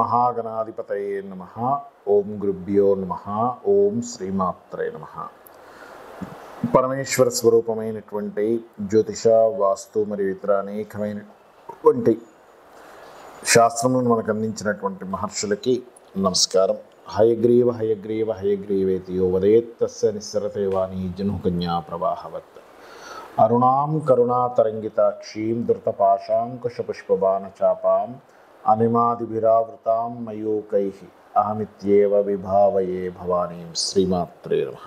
మహాగణాధిపతయే నమః. ఓం గురుభ్యో నమః. ఓం శ్రీమాత్రే నమః. పరమేశ్వర స్వరూపమైనటువంటి జ్యోతిష, వాస్తు మరియు ఇతర అనేకమైనటువంటి శాస్త్రములను మనకు అందించినటువంటి మహర్షులకి నమస్కారం. హయగ్రీవ హయగ్రీవ హయగ్రీవేతి యో వదేత్తస్య నిస్సరతే వాణి జనుకన్యా ప్రవాహవత్. అరుణాం కరుణాతరంగితాక్షీం ధృతపాశాంకుశపుష్పబాణచాపాం అనిమాదిభిరావృతాం మయూకైః అహమిత్యేవ విభావయే భవానీం. శ్రీమాత్రే నమః.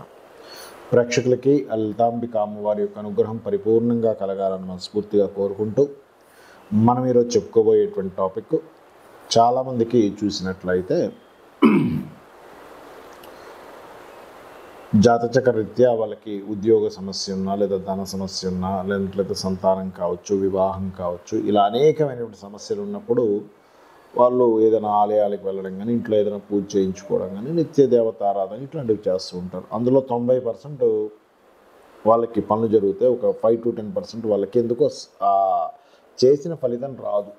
ప్రేక్షకులకి లలితాంబిక అమ్మవారి యొక్క అనుగ్రహం పరిపూర్ణంగా కలగాలని మనస్ఫూర్తిగా కోరుకుంటూ మనం ఈరోజు చెప్పుకోబోయేటువంటి టాపిక్ చాలామందికి చూసినట్లయితే జాతచక్ర రీత్యా వాళ్ళకి ఉద్యోగ సమస్య ఉన్నా, లేదా ధన సమస్య ఉన్నా, లేదంటే సంతానం కావచ్చు, వివాహం కావచ్చు, ఇలా అనేకమైనటువంటి సమస్యలు ఉన్నప్పుడు వాళ్ళు ఏదైనా ఆలయాలకు వెళ్ళడం కానీ, ఇంట్లో ఏదైనా పూజ చేయించుకోవడం కానీ, నిత్య దేవతారాధన ఇట్లాంటివి చేస్తూ ఉంటారు. అందులో 90% వాళ్ళకి పనులు జరుగుతాయి. ఒక 5 to 10% వాళ్ళకి ఎందుకో చేసిన ఫలితం రాదు.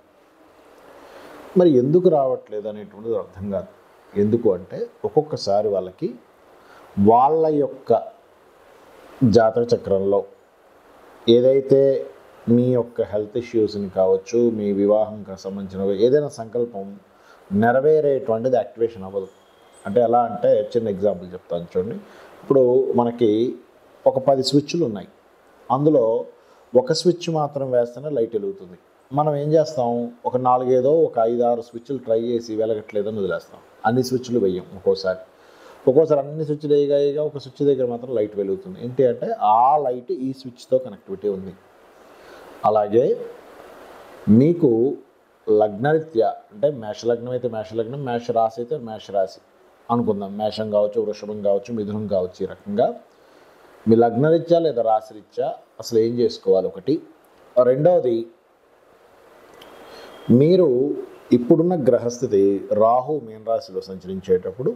మరి ఎందుకు రావట్లేదు అనేటువంటిది అర్థం కాదు. ఎందుకు అంటే ఒక్కొక్కసారి వాళ్ళకి వాళ్ళ యొక్క జాతక చక్రంలో ఏదైతే మీ యొక్క హెల్త్ ఇష్యూస్ని కావచ్చు, మీ వివాహంకి సంబంధించిన ఏదైనా సంకల్పం నెరవేరేటువంటిది యాక్టివేషన్ అవ్వదు. అంటే ఎలా అంటే చిన్న ఎగ్జాంపుల్ చెప్తాను చూడండి. ఇప్పుడు మనకి ఒక 10 స్విచ్లు ఉన్నాయి. అందులో ఒక స్విచ్ మాత్రం వేస్తేనే లైట్ వెలుగుతుంది. మనం ఏం చేస్తాం, ఒక 5-6 స్విచ్లు ట్రై చేసి వెలగట్లేదని వదిలేస్తాం. అన్ని స్విచ్లు వేయం. ఒక్కోసారి అన్ని స్విచ్లు వేయగా ఒక స్విచ్ దగ్గర మాత్రం లైట్ వెలుగుతుంది. ఏంటి అంటే ఆ లైట్ ఈ స్విచ్తో కనెక్టివిటీ ఉంది. అలాగే మీకు లగ్నరీత్యా అంటే మేషలగ్నం అయితే మేషలగ్నం, మేష రాశి అయితే మేష రాశి అనుకుందాం. మేషం కావచ్చు, వృషభం కావచ్చు, మిథునం కావచ్చు. ఈ రకంగా మీ లగ్నరీత్యా లేదా రాశిరీత్యా అసలు ఏం చేసుకోవాలి ఒకటి. రెండవది, మీరు ఇప్పుడున్న గ్రహస్థితి రాహు మీన రాశిలో సంచరించేటప్పుడు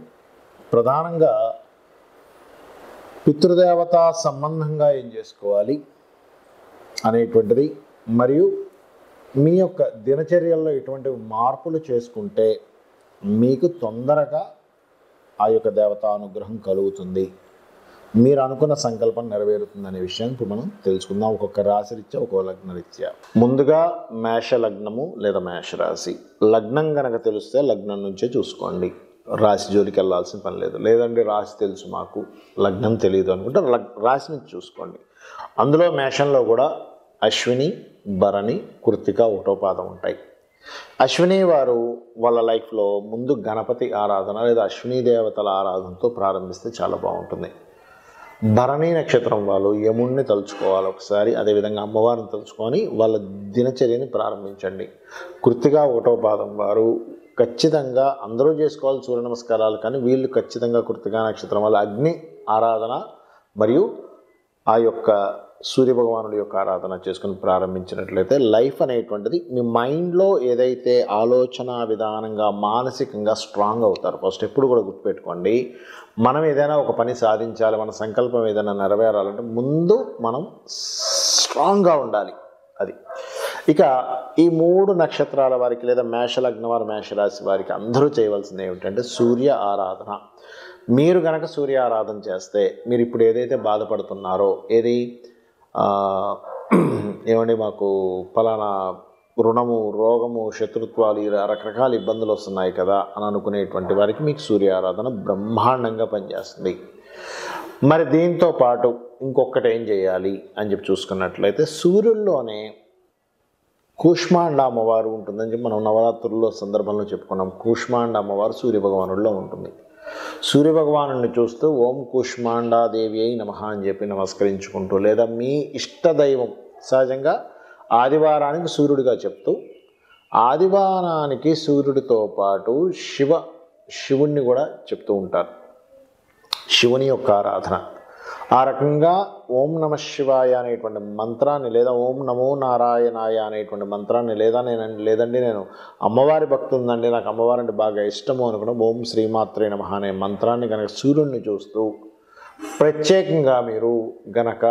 ప్రధానంగా పితృదేవత సంబంధంగా ఏం చేసుకోవాలి అనేటువంటిది, మరియు మీ యొక్క దినచర్యల్లో ఎటువంటి మార్పులు చేసుకుంటే మీకు తొందరగా ఆ యొక్క దేవతా అనుగ్రహం కలుగుతుంది, మీరు అనుకున్న సంకల్పం నెరవేరుతుంది అనే విషయాన్ని ఇప్పుడు మనం తెలుసుకుందాం. ఒక్కొక్క రాశి రీత్యా, ఒక్కొక్క లగ్న రీత్యా. ముందుగా మేష లగ్నము లేదా మేష రాశి. లగ్నం కనుక తెలిస్తే లగ్నం నుంచే చూసుకోండి. రాశి జోలికి వెళ్ళాల్సిన పని లేదు. లేదంటే రాశి తెలుసు మాకు, లగ్నం తెలియదు అనుకుంటే రాశి నుంచి చూసుకోండి. అందులో మేషంలో కూడా అశ్విని, భరణి, కృత్తిక ఒకటో పాదం ఉంటాయి. అశ్విని వారు వాళ్ళ లైఫ్లో ముందు గణపతి ఆరాధన లేదా అశ్విని దేవతల ఆరాధనతో ప్రారంభిస్తే చాలా బాగుంటుంది. భరణి నక్షత్రం వాళ్ళు యముణ్ణి తలుచుకోవాలి ఒకసారి. అదేవిధంగా అమ్మవారిని తలుచుకొని వాళ్ళ దినచర్యని ప్రారంభించండి. కృత్తిక ఒకటో పాదం వారు ఖచ్చితంగా అందరూ చేసుకోవాలి సూర్య నమస్కారాలు, కానీ వీళ్ళు ఖచ్చితంగా కృత్తిక నక్షత్రం వల్ల అగ్ని ఆరాధన మరియు ఆ యొక్క సూర్యభగవానుడి యొక్క ఆరాధన చేసుకుని ప్రారంభించినట్లయితే లైఫ్ అనేటువంటిది మీ మైండ్లో ఏదైతే ఆలోచన విధానంగా మానసికంగా స్ట్రాంగ్ అవుతారు. ఫస్ట్ ఎప్పుడు కూడా గుర్తుపెట్టుకోండి, మనం ఏదైనా ఒక పని సాధించాలి, మన సంకల్పం ఏదైనా నెరవేరాలంటే ముందు మనం స్ట్రాంగ్గా ఉండాలి. అది ఇక ఈ 3 నక్షత్రాల వారికి లేదా మేషలగ్న వారు, మేషరాశి వారికి అందరూ చేయవలసింది ఏమిటంటే సూర్య ఆరాధన. మీరు కనుక సూర్య ఆరాధన చేస్తే మీరు ఇప్పుడు ఏదైతే బాధపడుతున్నారో, ఏమండి మాకు ఫలానా రుణము, రోగము, శత్రుత్వాలు, ఇలా రకరకాల ఇబ్బందులు వస్తున్నాయి కదా అని అనుకునేటువంటి వారికి మీకు సూర్య ఆరాధన బ్రహ్మాండంగా పనిచేస్తుంది. మరి దీంతో పాటు ఇంకొకటి ఏం చేయాలి అని చెప్పి చూసుకున్నట్లయితే సూర్యుల్లోనే కూష్మాండ అమ్మవారు ఉంటుందని చెప్పి మనం నవరాత్రుల్లో సందర్భంలో చెప్పుకున్నాం. కూష్మాండ అమ్మవారు సూర్యభగవానుడిలో ఉంటుంది. సూర్యభగవాను చూస్తూ ఓం కూష్మాండాదేవి అయి నమః అని చెప్పి నమస్కరించుకుంటూ, లేదా మీ ఇష్టదైవం సహజంగా ఆదివారానికి సూర్యుడిగా చెప్తూ, ఆదివారానికి సూర్యుడితో పాటు శివుణ్ణి కూడా చెప్తూ ఉంటారు. శివుని యొక్క ఆరాధన ఆ రకంగా ఓం నమ శివాయ అనేటువంటి మంత్రాన్ని, లేదా ఓం నమో నారాయణాయ అనేటువంటి మంత్రాన్ని, లేదండి నేను అమ్మవారి భక్తి ఉందండి, నాకు అమ్మవారి అంటే బాగా ఇష్టము అనుకున్న ఓం శ్రీమాత్రే నమః అనే మంత్రాన్ని కనుక సూర్యుడిని చూస్తూ ప్రత్యేకంగా మీరు గనక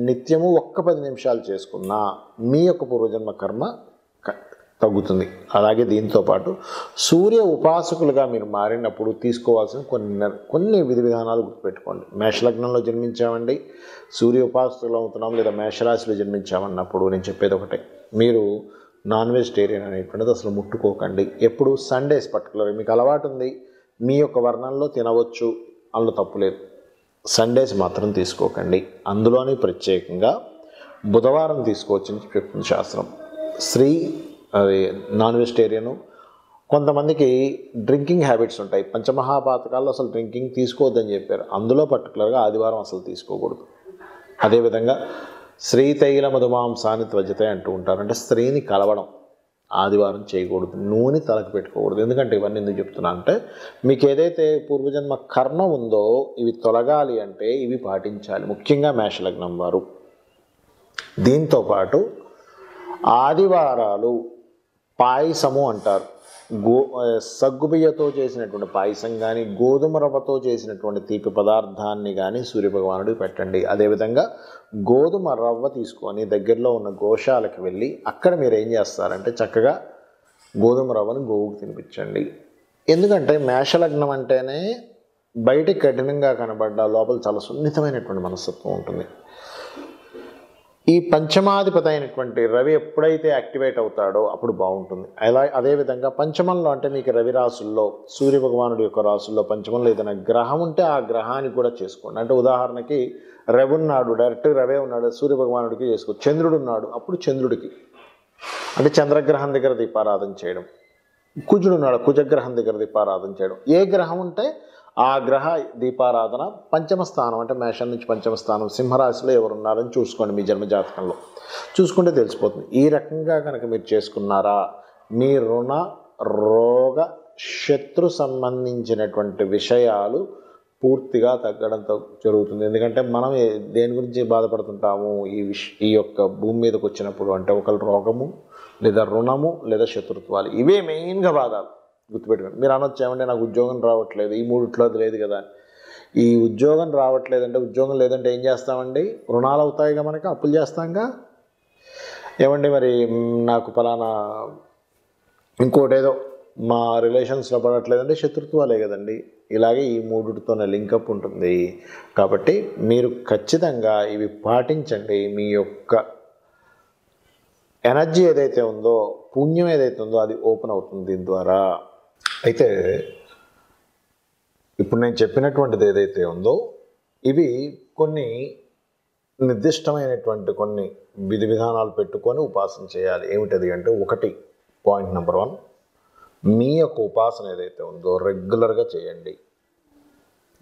నిత్యము 10 నిమిషాలు చేసుకున్నా మీ యొక్క పూర్వజన్మ కర్మ తగ్గుతుంది. అలాగే దీంతో పాటు సూర్య ఉపాసకులుగా మీరు మారినప్పుడు తీసుకోవాల్సిన కొన్ని విధి విధానాలు గుర్తుపెట్టుకోండి. మేషలగ్నంలో జన్మించామండి, సూర్య ఉపాసకులు అవుతున్నాం, లేదా మేషరాశిలో జన్మించామన్నప్పుడు నేను చెప్పేది ఒకటే, మీరు నాన్ వెజిటేరియన్ అనేటువంటిది అసలు ముట్టుకోకండి. ఎప్పుడు సండేస్ పర్టికులర్ మీకు అలవాటు ఉంది, మీ యొక్క వర్ణంలో తినవచ్చు, అందులో తప్పు లేదు. సండేస్ మాత్రం తీసుకోకండి. అందులోని ప్రత్యేకంగా బుధవారం తీసుకోవచ్చని చెప్తుంది శాస్త్రం. అది నాన్ వెజిటేరియను. కొంతమందికి డ్రింకింగ్ హ్యాబిట్స్ ఉంటాయి. పంచమహాపాతకాల్లో అసలు డ్రింకింగ్ తీసుకోవద్దని చెప్పారు. అందులో పర్టికులర్గా ఆదివారం అసలు తీసుకోకూడదు. అదేవిధంగా స్త్రీ తైల మధుమాంసాన్ని త్వజతే అంటూ ఉంటారు. అంటే స్త్రీని కలవడం ఆదివారం చేయకూడదు. నూనె తలకు పెట్టుకోకూడదు. ఎందుకంటే ఇవన్నీ ఎందుకు చెప్తున్నా అంటే, మీకు ఏదైతే పూర్వజన్మ కర్మ ఉందో ఇవి తొలగాలి అంటే ఇవి పాటించాలి, ముఖ్యంగా మేషలగ్నం వారు. దీంతోపాటు ఆదివారాలు పాయసము అంటారు. సగ్గుబియ్యతో చేసినటువంటి పాయసం కానీ, గోధుమ రవ్వతో చేసినటువంటి తీపి పదార్థాన్ని కానీ సూర్యభగవానుడికి పెట్టండి. అదేవిధంగా గోధుమ రవ్వ తీసుకొని దగ్గరలో ఉన్న గోశాలకు వెళ్ళి అక్కడ మీరు ఏం చేస్తారంటే చక్కగా గోధుమ రవ్వను గోవుకు తినిపించండి. ఎందుకంటే మేషలగ్నం అంటేనే బయటికి కఠినంగా కనబడ్డ లోపల చాలా సున్నితమైనటువంటి మనస్తత్వం ఉంటుంది. ఈ పంచమాధిపతి అయినటువంటి రవి ఎప్పుడైతే యాక్టివేట్ అవుతాడో అప్పుడు బాగుంటుంది. అదేవిధంగా పంచమంలో అంటే మీకు రవి రాసుల్లో, సూర్యభగవానుడి యొక్క రాసుల్లో పంచమంలో ఏదైనా గ్రహం ఉంటే ఆ గ్రహానికి కూడా చేసుకోండి. అంటే ఉదాహరణకి రవి ఉన్నాడు, డైరెక్ట్ రవే ఉన్నాడు, సూర్యభగవానుడికి చేసుకో. చంద్రుడు ఉన్నాడు, అప్పుడు చంద్రుడికి, అంటే చంద్రగ్రహం దగ్గర దీపారాధన చేయడం. కుజుడు ఉన్నాడు, కుజగ్రహం దగ్గర దీపారాధన చేయడం. ఏ గ్రహం ఉంటే ఆ గ్రహ దీపారాధన. పంచమ స్థానం అంటే మేషం నుంచి పంచమ స్థానం, సింహరాశిలో ఎవరున్నారని చూసుకోండి. మీ జన్మజాతకంలో చూసుకుంటే తెలిసిపోతుంది. ఈ రకంగా కనుక మీరు చేసుకున్నారా, మీ రుణ రోగ శత్రు సంబంధించినటువంటి విషయాలు పూర్తిగా తగ్గడంతో జరుగుతుంది. ఎందుకంటే మనం దేని గురించి బాధపడుతుంటాము ఈ యొక్క భూమి మీదకి వచ్చినప్పుడు అంటే ఒకరు రోగము, లేదా రుణము, లేదా శత్రుత్వాలు. ఇవే మెయిన్గా బాధలు. గుర్తుపెట్టుకోండి. మీరు అనొచ్చు, ఏమంటే నాకు ఉద్యోగం రావట్లేదు, ఈ మూడిట్లో అది లేదు కదా. ఈ ఉద్యోగం రావట్లేదంటే, ఉద్యోగం లేదంటే ఏం చేస్తామండి? రుణాలు అవుతాయిగా, మనకి అప్పులు చేస్తాంగా. ఏమండి మరి నాకు ఫలానా ఇంకోటేదో మా రిలేషన్స్లో పడట్లేదంటే శత్రుత్వాలే కదండి. ఇలాగే ఈ మూడిటితోనే లింకప్ ఉంటుంది. కాబట్టి మీరు ఖచ్చితంగా ఇవి పాటించండి. మీ యొక్క ఎనర్జీ ఏదైతే ఉందో, పుణ్యం ఏదైతే ఉందో అది ఓపెన్ అవుతుంది దీని ద్వారా. అయితే ఇప్పుడు నేను చెప్పినటువంటిది ఏదైతే ఉందో ఇవి కొన్ని నిర్దిష్టమైనటువంటి కొన్ని విధి విధానాలు పెట్టుకొని ఉపాసన చేయాలి. ఏమిటది అంటే, ఒకటి పాయింట్ నెంబర్ 1, మీ యొక్క ఉపాసన ఏదైతే ఉందో రెగ్యులర్గా చేయండి.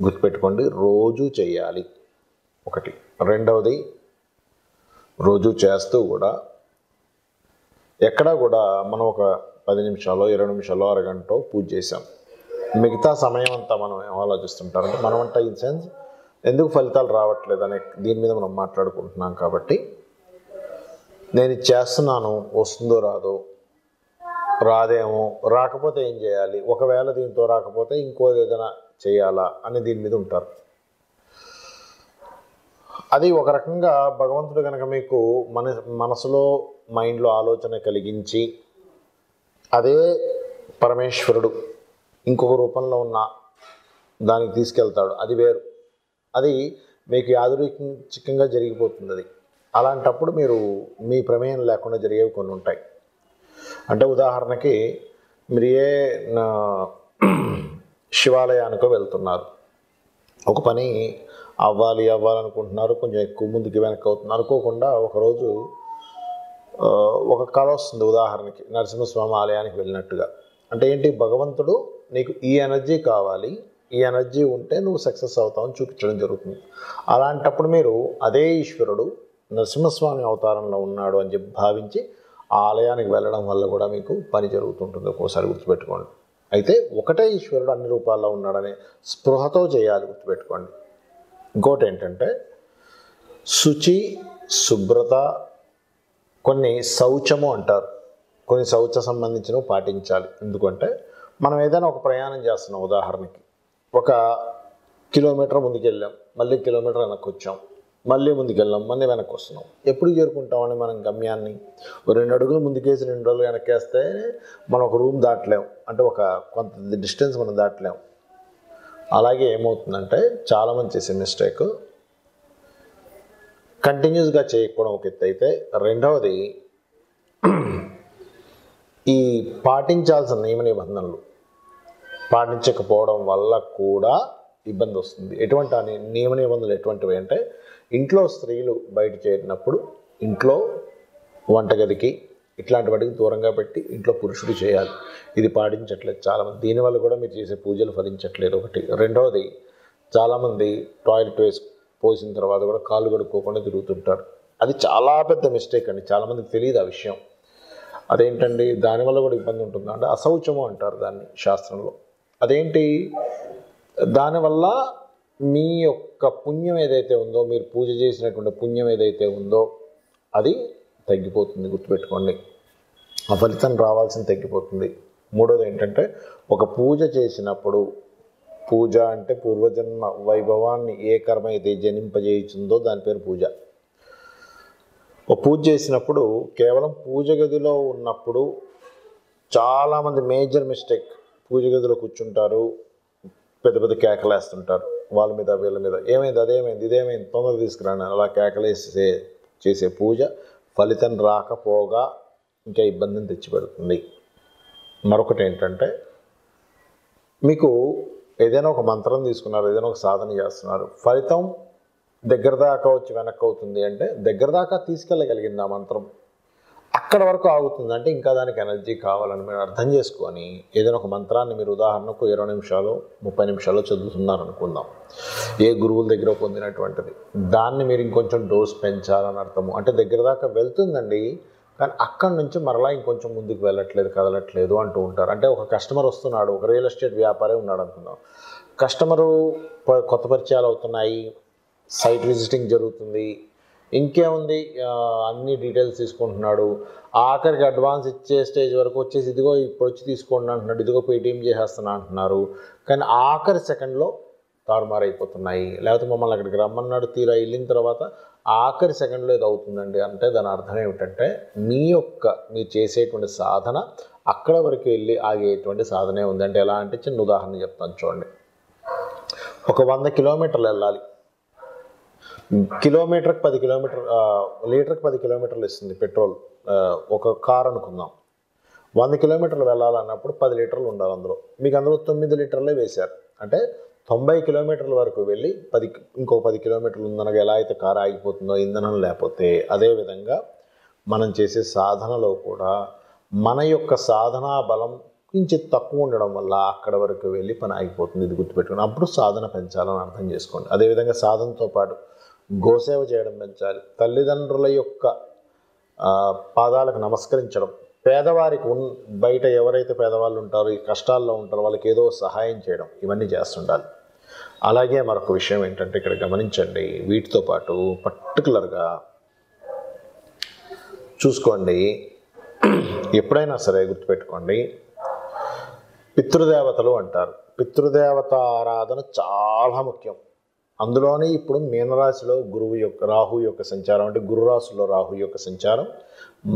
గుర్తుపెట్టుకోండి, రోజు చేయాలి ఒకటి. రెండవది, రోజు చేస్తూ కూడా ఎక్కడా కూడా మనం ఒక 10 నిమిషాలు, 20 నిమిషాలు, అరగంట పూజ చేసాం, మిగతా సమయం అంతా మనం ఆలోచిస్తుంటారంటే మనం అంటే ఇన్ సెన్స్ ఎందుకు ఫలితాలు రావట్లేదు అనే దీని మీద మనం మాట్లాడుకుంటున్నాం. కాబట్టి నేను ఇది చేస్తున్నాను, వస్తుందో రాదో, రాదేమో, రాకపోతే ఏం చేయాలి, ఒకవేళ దీంతో రాకపోతే ఇంకోది ఏదైనా చేయాలా అని దీని మీద ఉంటారు. అది ఒక రకంగా భగవంతుడు కనుక మీకు మనసులో మైండ్లో ఆలోచన కలిగించి అదే పరమేశ్వరుడు ఇంకొక రూపంలో ఉన్న దానికి తీసుకెళ్తాడు, అది వేరు. అది మీకు యాదృచ్ఛికంగా జరిగిపోతుంది. అది అలాంటప్పుడు మీరు మీ ప్రమేయం లేకుండా జరిగేవి కొన్ని ఉంటాయి. అంటే ఉదాహరణకి మీరు శివాలయానికో వెళ్తున్నారు, ఒక పని అవ్వాలనుకుంటున్నారు, కొంచెం ఎక్కువ ముందుకు వెనక్కి అవుతున్నారు. అనుకోకుండా ఒకరోజు ఒక కళ వస్తుంది. ఉదాహరణకి నరసింహస్వామి ఆలయానికి వెళ్ళినట్టుగా. అంటే ఏంటి, భగవంతుడు నీకు ఈ ఎనర్జీ కావాలి, ఈ ఎనర్జీ ఉంటే నువ్వు సక్సెస్ అవుతావని చూపించడం జరుగుతుంది. అలాంటప్పుడు మీరు అదే ఈశ్వరుడు నరసింహస్వామి అవతారంలో ఉన్నాడు అని చెప్పి భావించి ఆ ఆలయానికి వెళ్ళడం వల్ల కూడా మీకు పని జరుగుతుంటుంది. ఒక్కోసారి గుర్తుపెట్టుకోండి. అయితే ఒకటే ఈశ్వరుడు అన్ని రూపాల్లో ఉన్నాడనే స్పృహతో చేయాలి, గుర్తుపెట్టుకోండి. ఇంకోటి ఏంటంటే, శుచి, శుభ్రత, కొన్ని శౌచము అంటారు, కొన్ని శౌచ సంబంధించినవి పాటించాలి. ఎందుకంటే మనం ఏదైనా ఒక ప్రయాణం చేస్తున్నాం, ఉదాహరణకి 1 కిలోమీటర్ ముందుకు వెళ్ళాం, మళ్ళీ కిలోమీటర్ వెనక్కి వచ్చాం. మళ్ళీ ముందుకెళ్ళాం, మళ్ళీ వెనక్కి వస్తున్నాం. ఎప్పుడు చేరుకుంటామని మనం గమ్యాన్ని? 2 అడుగులు ముందుకేసి 2 అడుగులు వెనక్కేస్తే మనం ఒక రూమ్ దాటలేం, అంటే ఒక కొంత డిస్టెన్స్ మనం దాటలేం. అలాగే ఏమవుతుందంటే చాలామంది చేసే మిస్టేక్ కంటిన్యూస్గా చేయకపోవడం ఒక ఎత్తు అయితే, రెండవది ఈ పాటించాల్సిన నియమ నిబంధనలు పాటించకపోవడం వల్ల కూడా ఇబ్బంది వస్తుంది. ఎటువంటి నియమ నిబంధనలు ఎటువంటివి అంటే, ఇంట్లో స్త్రీలు బయట చేరినప్పుడు ఇంట్లో వంటగదికి ఇట్లాంటి వాటికి దూరంగా పెట్టి ఇంట్లో పురుషుడు చేయాలి. ఇది పాటించట్లేదు చాలామంది. దీనివల్ల కూడా మీరు చేసే పూజలు ఫలించట్లేదు ఒకటి. రెండవది, చాలామంది టాయిలెట్ పోసిన తర్వాత కూడా కాళ్ళు కడుక్కోకుండా తిరుగుతుంటారు. అది చాలా పెద్ద మిస్టేక్ అండి, చాలామందికి తెలియదు ఆ విషయం. అదేంటండి, దానివల్ల కూడా ఇబ్బంది ఉంటుందా అంటే, అశౌచము అంటారు దాన్ని శాస్త్రంలో. అదేంటి, దానివల్ల మీ యొక్క పుణ్యం ఏదైతే ఉందో, మీరు పూజ చేసినటువంటి పుణ్యం ఏదైతే ఉందో అది తగ్గిపోతుంది, గుర్తుపెట్టుకోండి. ఆ ఫలితం రావాల్సింది తగ్గిపోతుంది. మూడోది ఏంటంటే, ఒక పూజ చేసినప్పుడు, పూజ అంటే పూర్వజన్మ వైభవాన్ని ఏ కర్మ అయితే జనింపజేయుచుందో దాని పేరు పూజ. ఒక పూజ చేసినప్పుడు కేవలం పూజ గదిలో ఉన్నప్పుడు చాలామంది మేజర్ మిస్టేక్, పూజ గదిలో కూర్చుంటారు, పెద్ద పెద్ద కేకలేస్తుంటారు వాళ్ళ మీద వీళ్ళ మీద, ఏమైంది అదేమైంది ఇదేమైంది తొందర తీసుకురాను, అలా కేకలేసే చేసే పూజ ఫలితం రాకపోగా ఇంకా ఇబ్బందిని తెచ్చిపెడుతుంది. మరొకటి ఏంటంటే, మీకు ఏదైనా ఒక మంత్రం తీసుకున్నారు, ఏదైనా ఒక సాధన చేస్తున్నారు, ఫలితం దగ్గర దాకా వచ్చి వెనక్కి అవుతుంది అంటే, దగ్గర దాకా తీసుకెళ్ళగలిగింది ఆ మంత్రం, అక్కడ వరకు ఆగుతుంది అంటే ఇంకా దానికి ఎనర్జీ కావాలని మీరు అర్థం చేసుకొని, ఏదైనా ఒక మంత్రాన్ని మీరు ఉదాహరణకు 20 నిమిషాలు 30 నిమిషాలు చదువుతున్నారు అనుకుందాం, ఏ గురువుల దగ్గర పొందినటువంటిది, దాన్ని మీరు ఇంకొంచెం డోస్ పెంచాలని అర్థము. అంటే దగ్గర దాకా వెళ్తుందండి, కానీ అక్కడి నుంచి మరలా ఇంకొంచెం ముందుకు వెళ్ళట్లేదు, కదలట్లేదు అంటూ ఉంటారు. అంటే ఒక కస్టమర్ వస్తున్నాడు, ఒక రియల్ ఎస్టేట్ వ్యాపారి ఉన్నాడు అనుకుందాం, కస్టమరు కొత్త పరిచయాలు అవుతున్నాయి, సైట్ విజిటింగ్ జరుగుతుంది, ఇంకేముంది అన్ని డీటెయిల్స్ తీసుకుంటున్నాడు, ఆఖరికి అడ్వాన్స్ ఇచ్చే స్టేజ్ వరకు వచ్చేసి ఇదిగో ఇప్పుడు వచ్చి తీసుకోండి అంటున్నాడు, ఇదిగో పేటీఎం చేసేస్తున్నా అంటున్నారు, కానీ ఆఖరి సెకండ్లో తారుమారైపోతున్నాయి. లేకపోతే మమ్మల్ని అక్కడికి రమ్మన్నాడు, తీరా వెళ్ళిన తర్వాత ఆఖరి సెకండ్లో ఇది అవుతుందండి. అంటే దాని అర్థం ఏమిటంటే, మీరు చేసేటువంటి సాధన అక్కడ వరకు వెళ్ళి ఆగేటువంటి సాధనే ఉంది. అంటే ఎలా అంటే, చిన్న ఉదాహరణ చెప్తాను చూడండి. ఒక 100 కిలోమీటర్లు వెళ్ళాలి, కిలోమీటర్కి 10 కిలోమీటర్ లీటర్కి 10 కిలోమీటర్లు ఇస్తుంది పెట్రోల్. ఒక కార్ అనుకుందాం, 100 కిలోమీటర్లు వెళ్ళాలన్నప్పుడు 10 లీటర్లు ఉండాలి అందులో. మీకు అందులో 9 లీటర్లే వేశారు, అంటే 90 కిలోమీటర్ల వరకు వెళ్ళి ఇంకో 10 కిలోమీటర్లు ఉందనగా ఎలా అయితే కారు ఆగిపోతుందో ఇంధనం లేకపోతే, అదేవిధంగా మనం చేసే సాధనలో కూడా మన యొక్క సాధనా బలం కొంచెం తక్కువ ఉండడం వల్ల అక్కడ వరకు వెళ్ళి పని ఆగిపోతుంది. ఇది గుర్తుపెట్టుకుని అప్పుడు సాధన పెంచాలని అర్థం చేసుకోండి. అదేవిధంగా సాధనతో పాటు గోసేవ చేయడం పెంచాలి, తల్లిదండ్రుల యొక్క పాదాలకు నమస్కరించడం, పేదవారికి బయట ఎవరైతే పేదవాళ్ళు ఉంటారో, ఈ కష్టాల్లో ఉంటారో వాళ్ళకి ఏదో సహాయం చేయడం, ఇవన్నీ చేస్తుండాలి. అలాగే మరొక విషయం ఏంటంటే, ఇక్కడ గమనించండి, వీటితో పాటు పర్టికులర్గా చూసుకోండి, ఎప్పుడైనా సరే గుర్తుపెట్టుకోండి, పితృదేవతలు అంటారు. పితృదేవత ఆరాధన చాలా ముఖ్యం. అందులోనే ఇప్పుడు మీనరాశిలో రాహు యొక్క సంచారం, అంటే గురు రాశిలో రాహు యొక్క సంచారం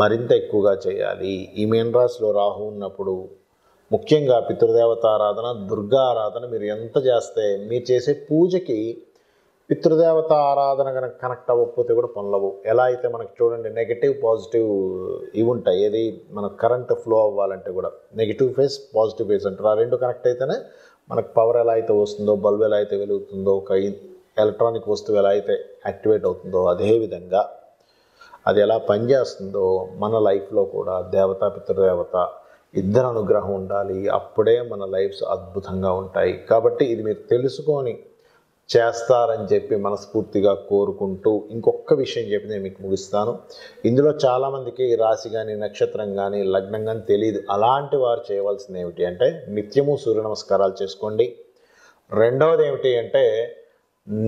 మరింత ఎక్కువగా చేయాలి. ఈ మీనరాశిలో రాహు ఉన్నప్పుడు ముఖ్యంగా పితృదేవత ఆరాధన, దుర్గా ఆరాధన మీరు ఎంత చేస్తే, మీరు చేసే పూజకి పితృదేవత ఆరాధన కనుక కనెక్ట్ అవ్వకపోతే కూడా పనులవు. ఎలా అయితే మనకు చూడండి, నెగిటివ్ పాజిటివ్ ఇవి ఉంటాయి, ఏది మన కరెంట్ ఫ్లో అవ్వాలంటే కూడా నెగిటివ్ ఫేస్ పాజిటివ్ ఫేస్ అంటారు. ఆ రెండు కనెక్ట్ అయితేనే మనకు పవర్ ఎలా అయితే వస్తుందో, బల్బ్ ఎలా అయితే వెలుగుతుందో, ఒక ఎలక్ట్రానిక్ వస్తువు ఎలా అయితే యాక్టివేట్ అవుతుందో, అదేవిధంగా అది ఎలా పనిచేస్తుందో మన లైఫ్లో కూడా దేవత పితృదేవత ఇద్దరు అనుగ్రహం ఉండాలి. అప్పుడే మన లైఫ్స్ అద్భుతంగా ఉంటాయి. కాబట్టి ఇది మీరు తెలుసుకొని చేస్తారని చెప్పి మనస్ఫూర్తిగా కోరుకుంటూ, ఇంకొక విషయం చెప్పి నేను మీకు ముగిస్తాను. ఇందులో చాలామందికి రాశి కానీ నక్షత్రం కానీ లగ్నం కానీ తెలియదు. అలాంటి వారు చేయవలసింది ఏమిటి అంటే, నిత్యము సూర్య నమస్కారాలు చేసుకోండి. రెండవది ఏమిటి అంటే,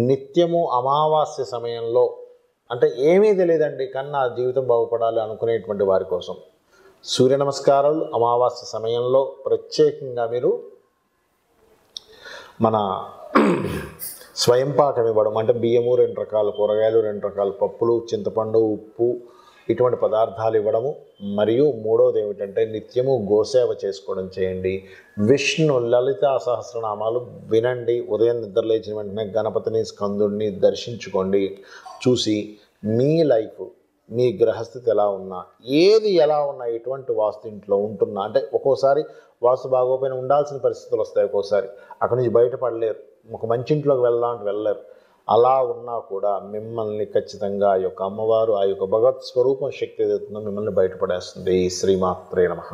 నిత్యము అమావాస్య సమయంలో, అంటే ఏమీ తెలియదండి కానీ నా జీవితం బాగుపడాలి అనుకునేటువంటి వారి కోసం సూర్య నమస్కారాలు అమావాస్య సమయంలో ప్రత్యేకంగా మీరు మన స్వయం పాకం ఇవ్వడం, అంటే బియ్యము 2 రకాల కూరగాయలు, 2 రకాల పప్పులు, చింతపండు, ఉప్పు ఇటువంటి పదార్థాలు ఇవ్వడము. మరియు మూడవది ఏమిటంటే నిత్యము గోసేవ చేసుకోవడం చేయండి. విష్ణు లలితా సహస్రనామాలు వినండి. ఉదయం నిద్ర లేచిన వెంటనే గణపతిని, స్కందుడిని దర్శించుకోండి. చూసి మీ లైఫ్, మీ గ్రహస్థితి ఎలా ఉన్నా, ఏది ఎలా ఉన్నా, ఎటువంటి వాస్తు ఇంట్లో ఉంటున్నా, అంటే ఒక్కోసారి వాస్తు బాగోపోయినా ఉండాల్సిన పరిస్థితులు వస్తాయి. ఒక్కోసారి అక్కడి నుంచి బయటపడలేరు, ఒక మంచి ఇంట్లోకి వెళ్దాం అంటే వెళ్ళలేరు. అలా ఉన్నా కూడా మిమ్మల్ని ఖచ్చితంగా ఆ యొక్క అమ్మవారు, ఆ యొక్క భగవత్ స్వరూపం శక్తి ఏదైతుందో మిమ్మల్ని బయటపడేస్తుంది. శ్రీమాత్రే నమః.